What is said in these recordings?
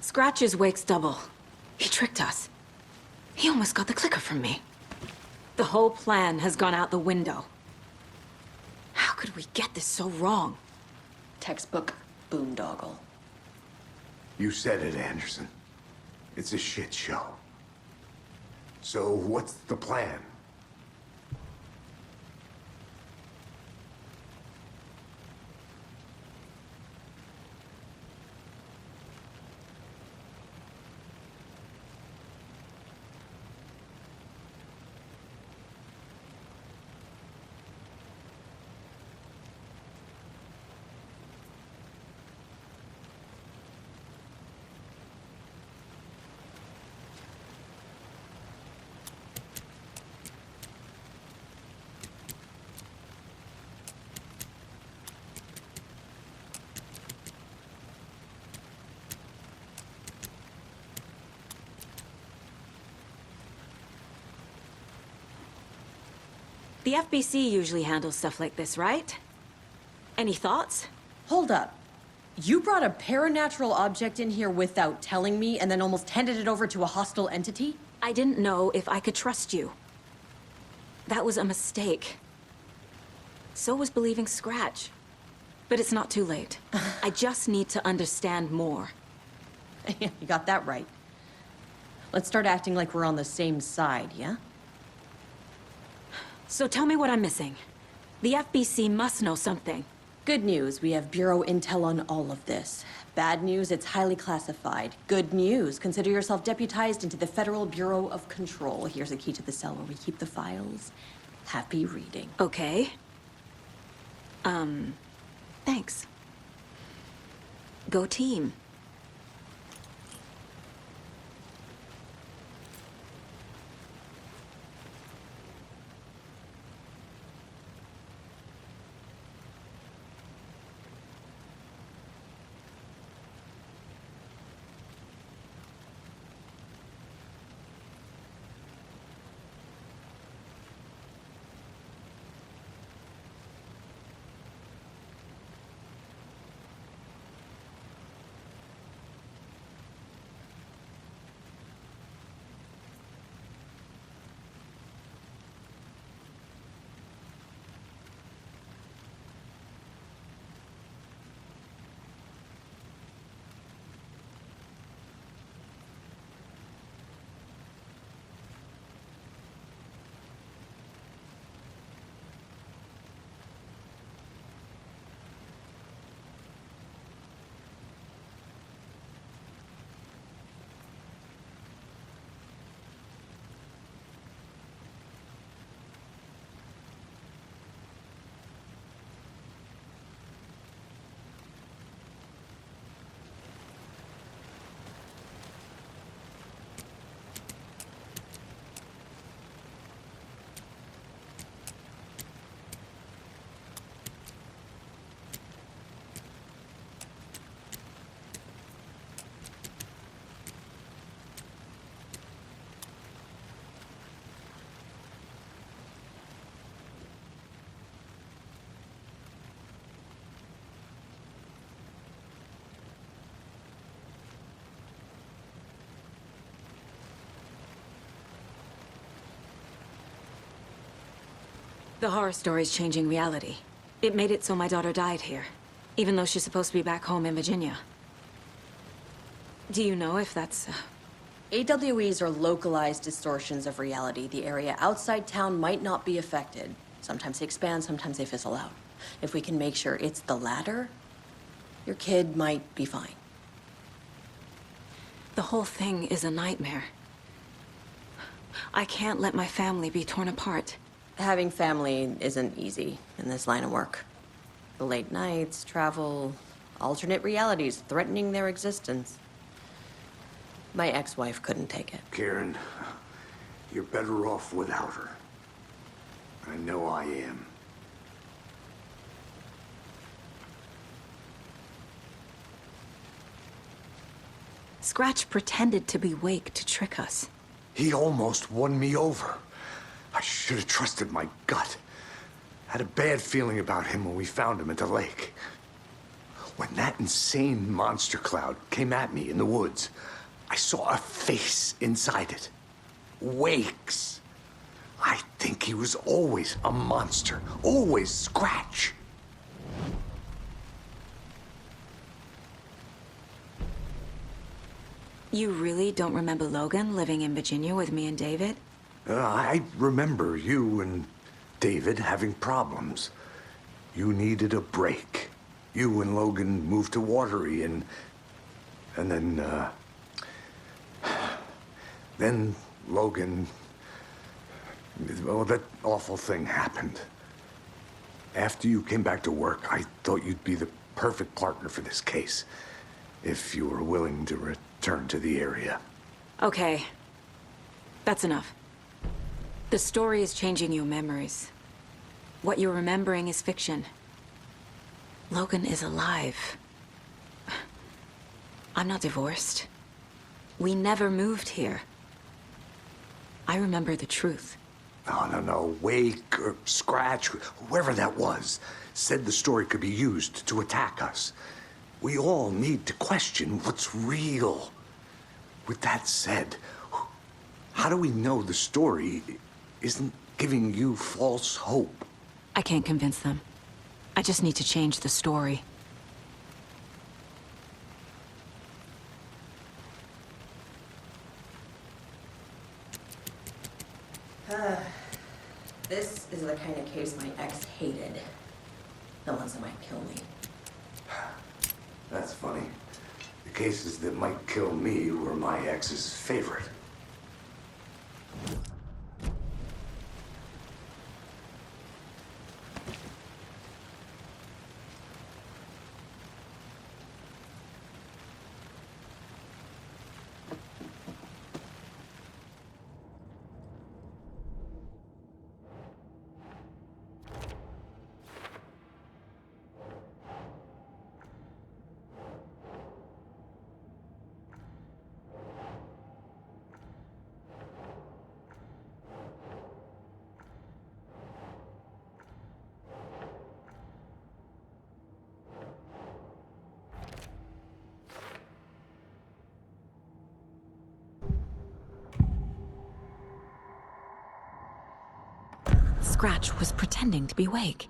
Scratch's wake's double. He tricked us. He almost got the clicker from me. The whole plan has gone out the window. How could we get this so wrong? Textbook boondoggle. You said it, Anderson. It's a shit show. So what's the plan? The FBC usually handles stuff like this, right? Any thoughts? Hold up. You brought a paranatural object in here without telling me and then almost handed it over to a hostile entity? I didn't know if I could trust you. That was a mistake. So was believing Scratch. But it's not too late. I just need to understand more. You got that right. Let's start acting like we're on the same side, yeah? So tell me what I'm missing. The FBC must know something. Good news, we have Bureau intel on all of this. Bad news, it's highly classified. Good news, consider yourself deputized into the Federal Bureau of Control. Here's a key to the cell where we keep the files. Happy reading. Okay. Thanks. Go team. The horror story's changing reality. It made it so my daughter died here, even though she's supposed to be back home in Virginia. Do you know if that's... AWEs are localized distortions of reality. The area outside town might not be affected. Sometimes they expand, sometimes they fizzle out. If we can make sure it's the latter, your kid might be fine. The whole thing is a nightmare. I can't let my family be torn apart. Having family isn't easy in this line of work. The late nights, travel, alternate realities threatening their existence. My ex-wife couldn't take it. Karen, you're better off without her. I know I am. Scratch pretended to be Wake to trick us. He almost won me over. I should have trusted my gut. Had a bad feeling about him when we found him at the lake. When that insane monster cloud came at me in the woods, I saw a face inside it. Wakes. I think he was always a monster. Always Scratch. You really don't remember Logan living in Virginia with me and David? I remember you and David having problems. You needed a break. You and Logan moved to Watery and then Logan, well, that awful thing happened. After you came back to work, I thought you'd be the perfect partner for this case, if you were willing to return to the area. Okay. That's enough. The story is changing your memories. What you're remembering is fiction. Logan is alive. I'm not divorced. We never moved here. I remember the truth. No. Wake or Scratch, whoever that was, said the story could be used to attack us. We all need to question what's real. With that said, how do we know the story isn't giving you false hope? I can't convince them. I just need to change the story. This is the kind of case my ex hated. The ones that might kill me. That's funny. The cases that might kill me were my ex's favorite. Scratch was pretending to be Wake.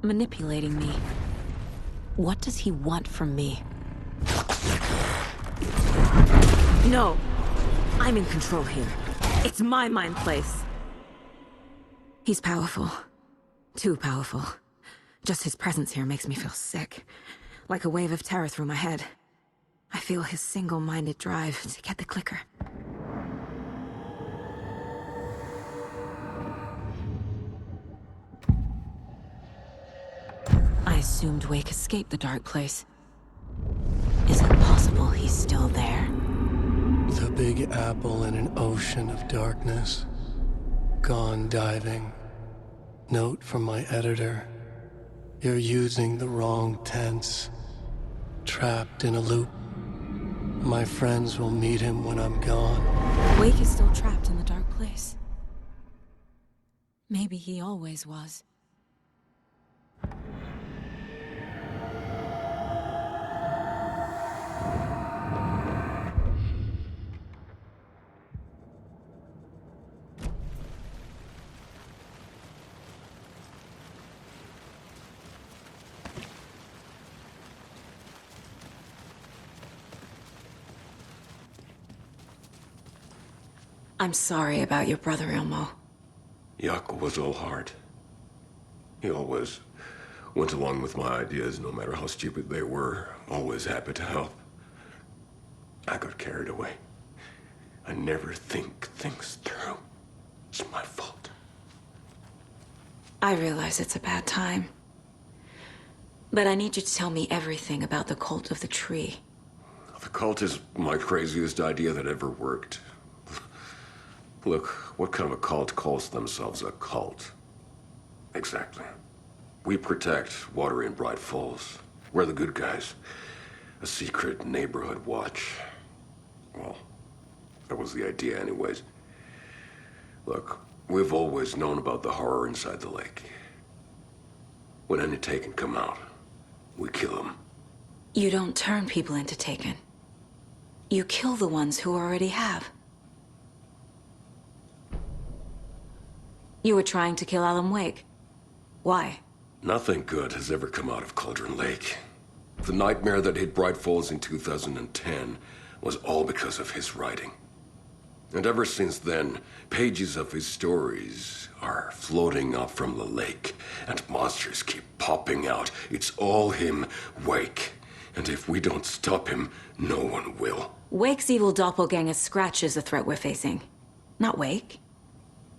Manipulating me. What does he want from me? No! I'm in control here. It's my mind place. He's powerful. Too powerful. Just his presence here makes me feel sick. Like a wave of terror through my head. I feel his single-minded drive to get the clicker. I assumed Wake escaped the dark place. Is it possible he's still there? The Big Apple in an ocean of darkness. Gone diving. Note from my editor. You're using the wrong tense. Trapped in a loop. My friends will meet him when I'm gone. Wake is still trapped in the dark place. Maybe he always was. I'm sorry about your brother, Elmo. Jaakko was all heart. He always went along with my ideas, no matter how stupid they were. Always happy to help. I got carried away. I never think things through. It's my fault. I realize it's a bad time. But I need you to tell me everything about the Cult of the Tree. The cult is my craziest idea that ever worked. Look, what kind of a cult calls themselves a cult? Exactly. We protect Watery and Bright Falls. We're the good guys. A secret neighborhood watch. Well, that was the idea anyways. Look, we've always known about the horror inside the lake. When any Taken come out, we kill them. You don't turn people into Taken. You kill the ones who already have. You were trying to kill Alan Wake. Why? Nothing good has ever come out of Cauldron Lake. The nightmare that hit Bright Falls in 2010 was all because of his writing. And ever since then, pages of his stories are floating up from the lake, and monsters keep popping out. It's all him, Wake. And if we don't stop him, no one will. Wake's evil doppelganger Scratch is the threat we're facing, not Wake.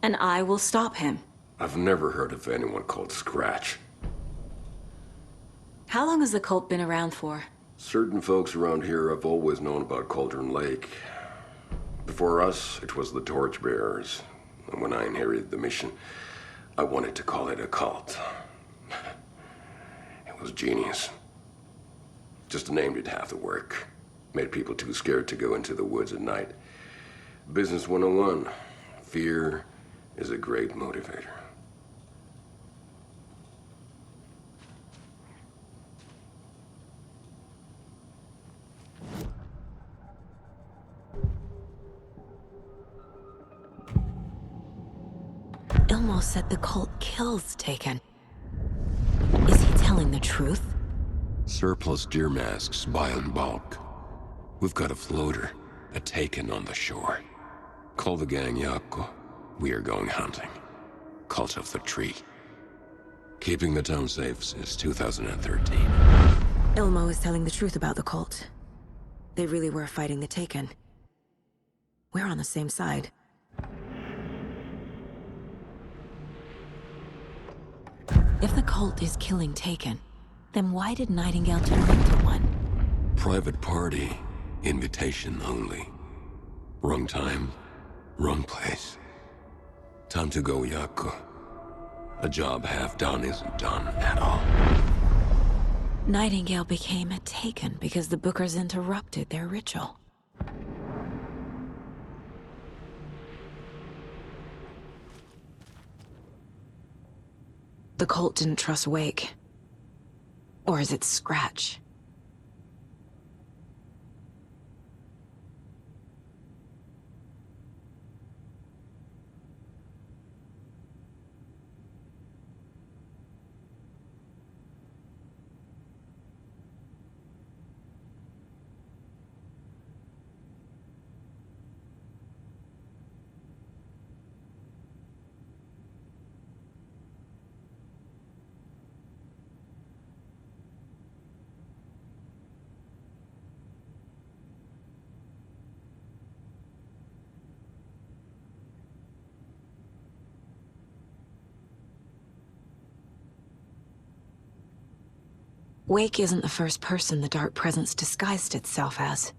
And I will stop him. I've never heard of anyone called Scratch. How long has the cult been around for? Certain folks around here have always known about Cauldron Lake. Before us, it was the Torchbearers. And when I inherited the mission, I wanted to call it a cult. It was genius. Just the name did half the work. Made people too scared to go into the woods at night. Business 101. Fear is a great motivator. Ilmo said the cult kills Taken. Is he telling the truth? Surplus deer masks buy in bulk. We've got a floater, a Taken on the shore. Call the gang Yako. We are going hunting. Cult of the Tree. Keeping the town safe since 2013. Ilmo is telling the truth about the cult. They really were fighting the Taken. We're on the same side. If the cult is killing Taken, then why did Nightingale turn into one? Private party. Invitation only. Wrong time, wrong place. Time to go, Yako. A job half done isn't done at all. Nightingale became a Taken because the Bookers interrupted their ritual. The cult didn't trust Wake. Or is it Scratch? Wake isn't the first person the Dark Presence disguised itself as.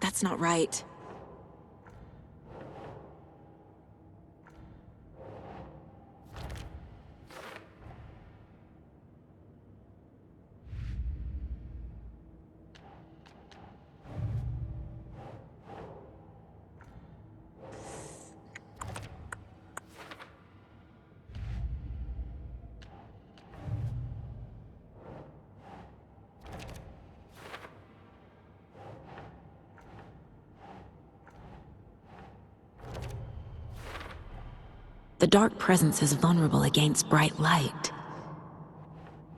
That's not right. the dark presence is vulnerable against bright light.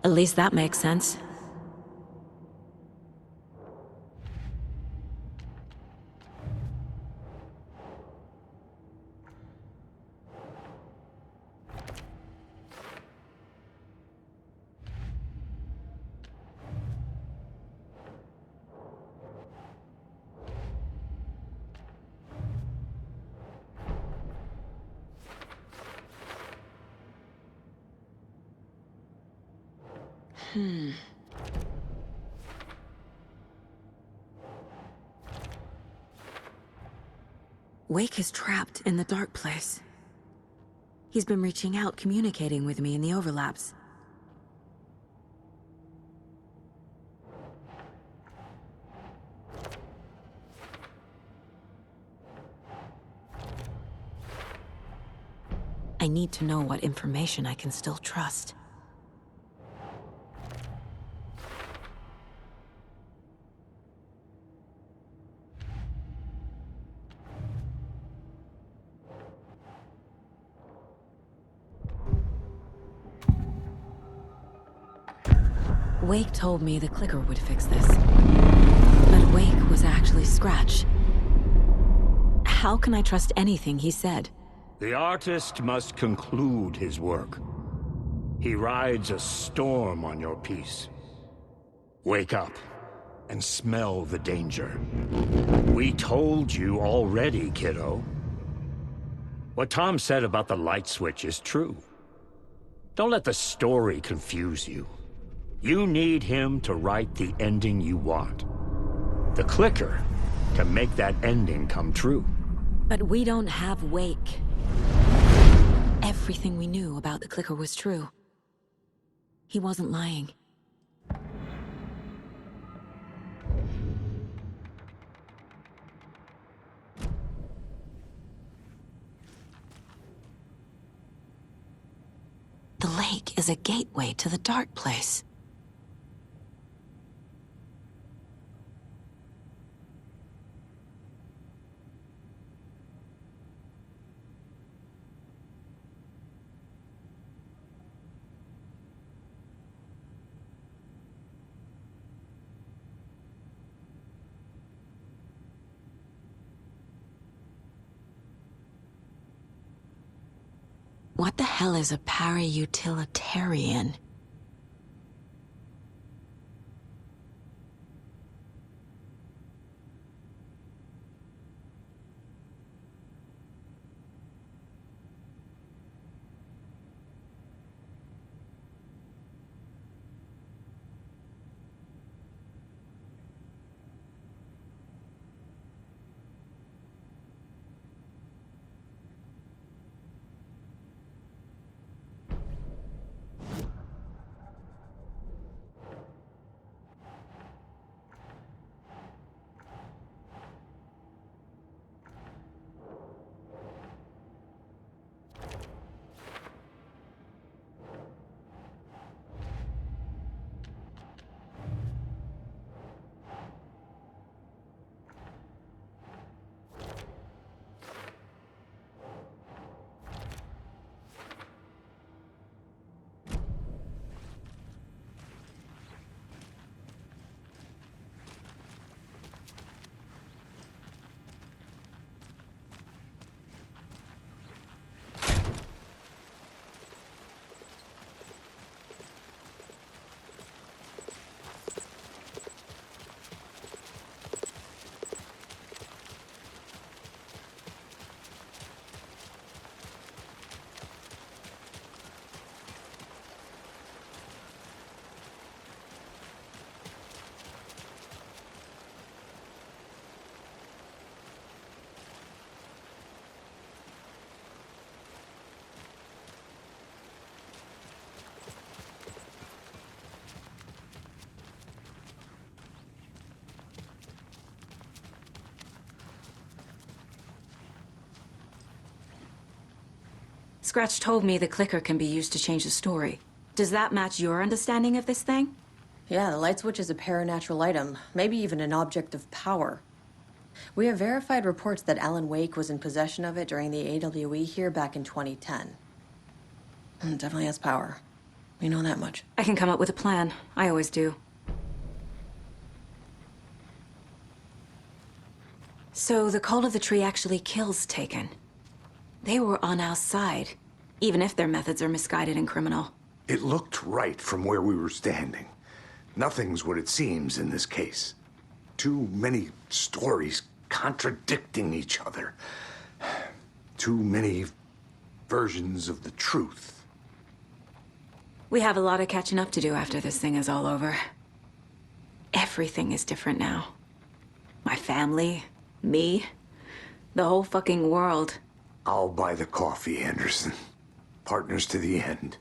At least that makes sense. Wake is trapped in the dark place. He's been reaching out, communicating with me in the overlaps. I need to know what information I can still trust. Wake told me the clicker would fix this. But Wake was actually Scratch. How can I trust anything he said? The artist must conclude his work. He rides a storm on your piece. Wake up and smell the danger. We told you already, kiddo. What Tom said about the light switch is true. Don't let the story confuse you. You need him to write the ending you want. The clicker can make that ending come true. But we don't have Wake. Everything we knew about the clicker was true. He wasn't lying. The lake is a gateway to the dark place. What the hell is a para-utilitarian? Scratch told me the clicker can be used to change the story. Does that match your understanding of this thing? Yeah, the light switch is a paranatural item, maybe even an object of power. We have verified reports that Alan Wake was in possession of it during the AWE here back in 2010. It definitely has power. We know that much. I can come up with a plan. I always do. So the Cult of the Tree actually kills Taken. They were on our side, even if their methods are misguided and criminal. It looked right from where we were standing. Nothing's what it seems in this case. Too many stories contradicting each other. Too many versions of the truth. We have a lot of catching up to do after this thing is all over. Everything is different now. My family, me, the whole fucking world. I'll buy the coffee, Anderson. Partners to the end.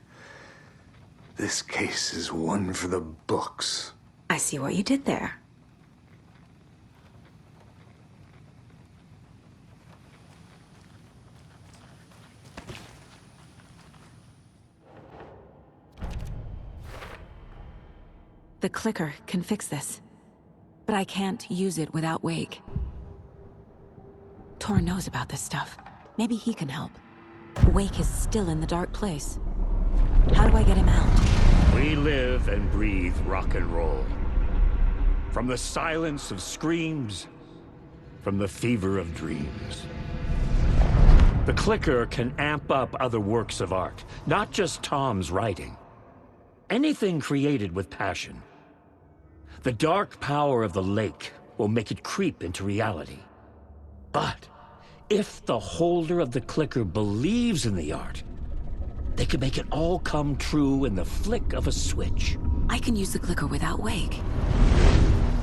This case is one for the books. I see what you did there. The clicker can fix this, but I can't use it without Wake. Tor knows about this stuff. Maybe he can help. Wake is still in the dark place. How do I get him out? We live and breathe rock and roll. From the silence of screams, from the fever of dreams. The clicker can amp up other works of art, not just Tom's writing. Anything created with passion. The dark power of the lake will make it creep into reality. But if the holder of the clicker believes in the art, they can make it all come true in the flick of a switch. I can use the clicker without Wake.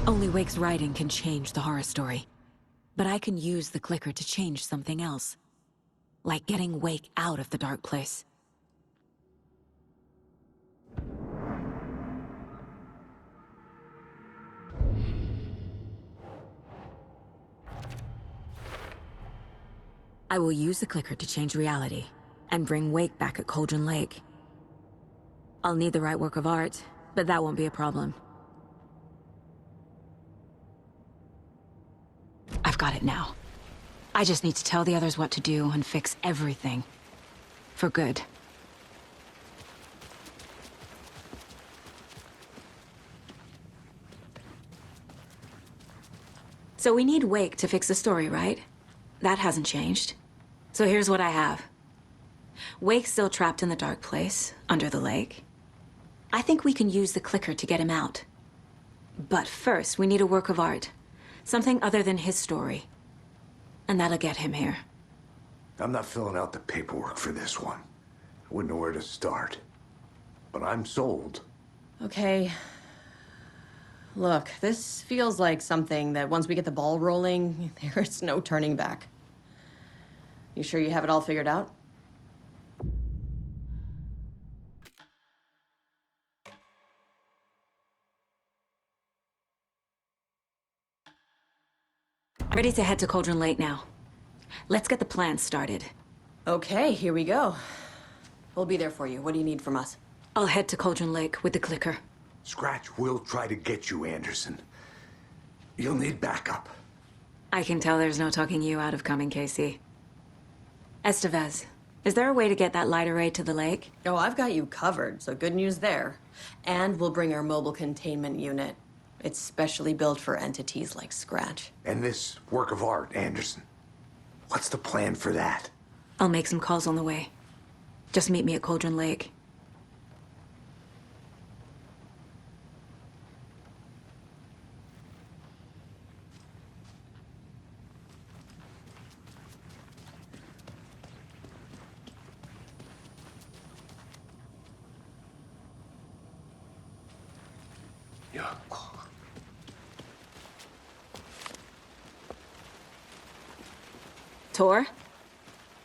Only Wake's writing can change the horror story. But I can use the clicker to change something else. Like getting Wake out of the dark place. I will use the clicker to change reality, and bring Wake back at Cauldron Lake. I'll need the right work of art, but that won't be a problem. I've got it now. I just need to tell the others what to do and fix everything. For good. So we need Wake to fix the story, right? That hasn't changed. So here's what I have. Wake's still trapped in the dark place, under the lake. I think we can use the clicker to get him out. But first, we need a work of art. Something other than his story. And that'll get him here. I'm not filling out the paperwork for this one. I wouldn't know where to start. But I'm sold. Okay. Look, this feels like something that once we get the ball rolling, there's no turning back. You sure you have it all figured out? Ready to head to Cauldron Lake now. Let's get the plan started. Okay, here we go. We'll be there for you. What do you need from us? I'll head to Cauldron Lake with the clicker. Scratch will try to get you, Anderson. You'll need backup. I can tell there's no talking you out of coming, Casey. Estevez, is there a way to get that light array to the lake? Oh, I've got you covered, so good news there. And we'll bring our mobile containment unit. It's specially built for entities like Scratch. And this work of art, Anderson. What's the plan for that? I'll make some calls on the way. Just meet me at Cauldron Lake. Yeah. Tor,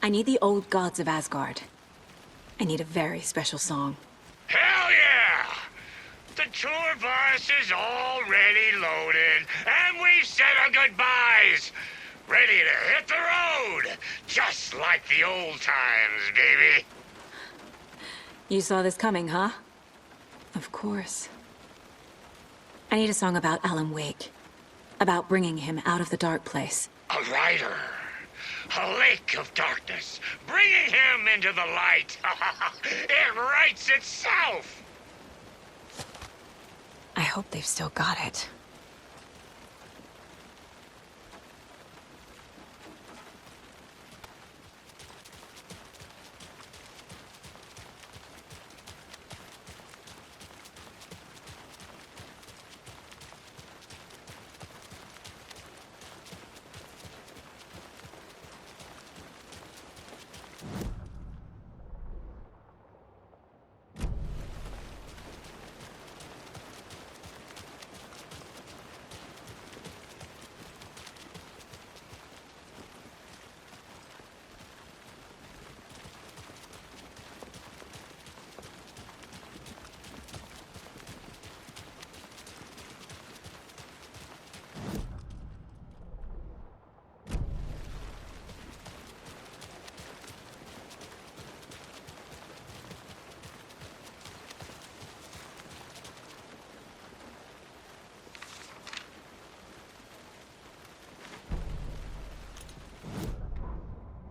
I need the old gods of Asgard. I need a very special song. Hell yeah! The tour bus is already loaded, and we've said our goodbyes. Ready to hit the road, just like the old times, baby. You saw this coming, huh? Of course. I need a song about Alan Wake. About bringing him out of the dark place. A rider. A lake of darkness. Bringing him into the light. It writes itself. I hope they've still got it.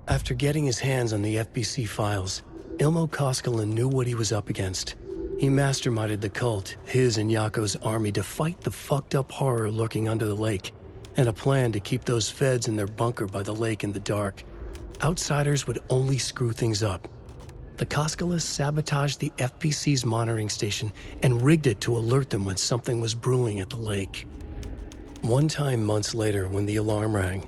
After getting his hands on the FBC files, Ilmo Koskelen knew what he was up against. He masterminded the cult, his and Yako's army, to fight the fucked up horror lurking under the lake, and a plan to keep those feds in their bunker by the lake in the dark. Outsiders would only screw things up. The Koskelas sabotaged the FBC's monitoring station and rigged it to alert them when something was brewing at the lake. One time months later, when the alarm rang,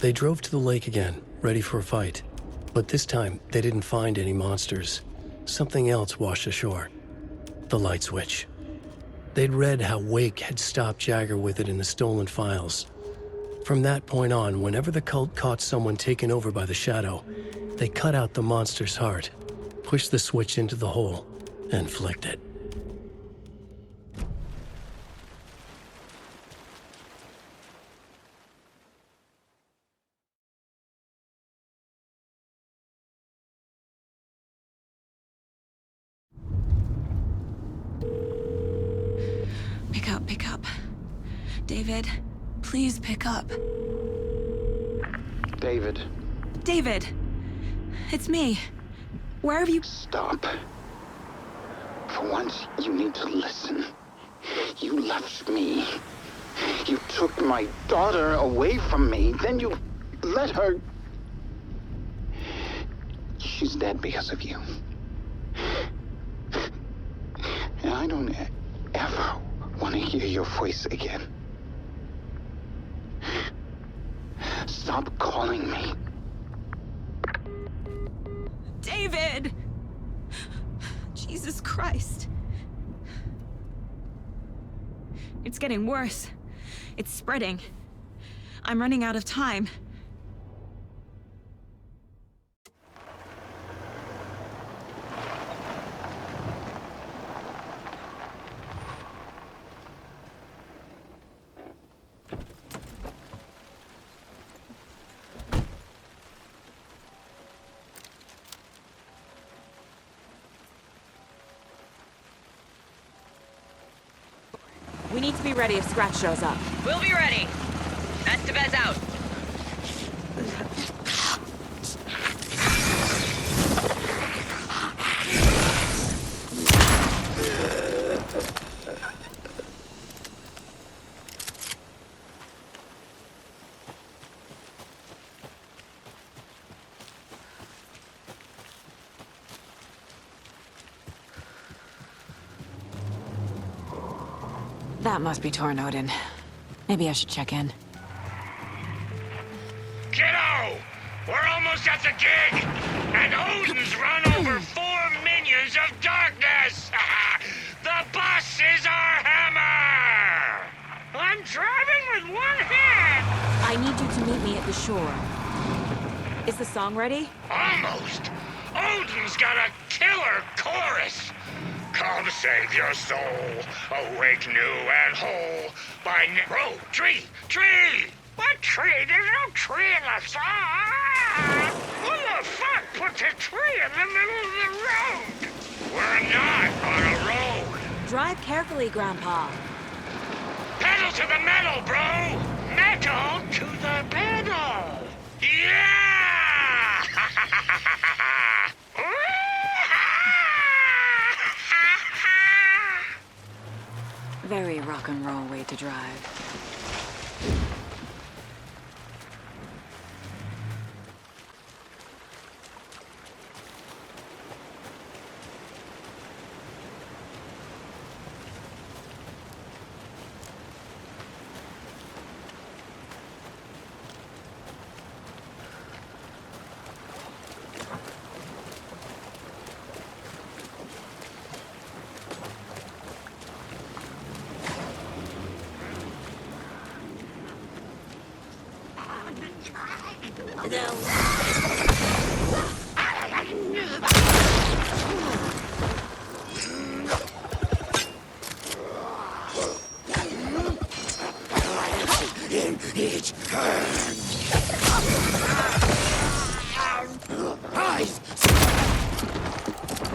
they drove to the lake again, ready for a fight. But this time, they didn't find any monsters. Something else washed ashore. The light switch. They'd read how Wake had stopped Jagger with it in the stolen files. From that point on, whenever the cult caught someone taken over by the Shadow, they cut out the monster's heart, pushed the switch into the hole, and flicked it. Pick up. David, please pick up. David. David! It's me. Where have you... Stop. For once, you need to listen. You left me. You took my daughter away from me. Then you let her... She's dead because of you. And I don't ever want to hear your voice again. Stop calling me. David! Jesus Christ. It's getting worse. It's spreading. I'm running out of time. We need to be ready if Scratch shows up. We'll be ready. Estevez out. That must be Torn Odin. Maybe I should check in. Kiddo! We're almost at the gig! And Odin's run over 4 minions of darkness! The bus is our hammer! I'm driving with one hand! I need you to meet me at the shore. Is the song ready? Almost! Odin's got a killer chorus! Come save your soul, awake new and whole, by Oh, tree! What tree? There's no tree in the song! Who the fuck puts a tree in the middle of the road? We're not on a road! Drive carefully, Grandpa. Pedal Pedal to the metal, bro! Metal to the pedal! Yeah! Very rock and roll way to drive.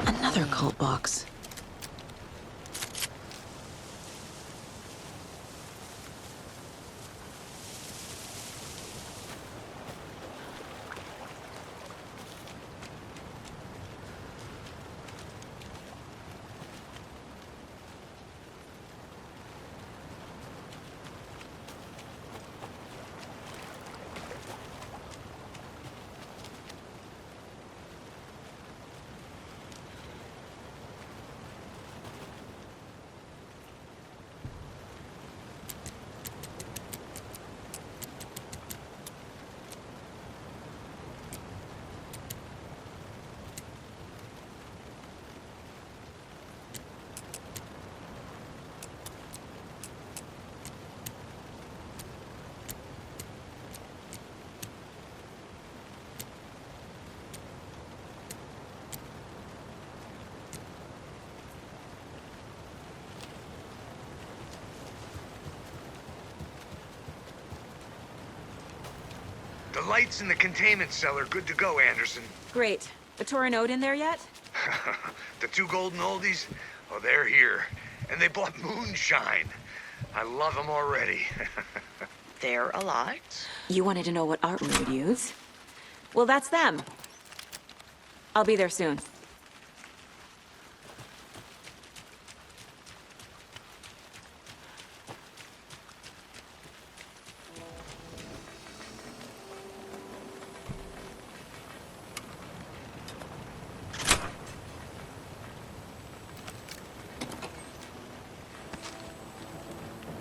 Another cult box. The lights in the containment cell are good to go, Anderson. Great. The Torinode in there yet? The two golden oldies? Oh, they're here. And they bought moonshine. I love them already. They're a lot. You wanted to know what art we would use? Well, that's them. I'll be there soon.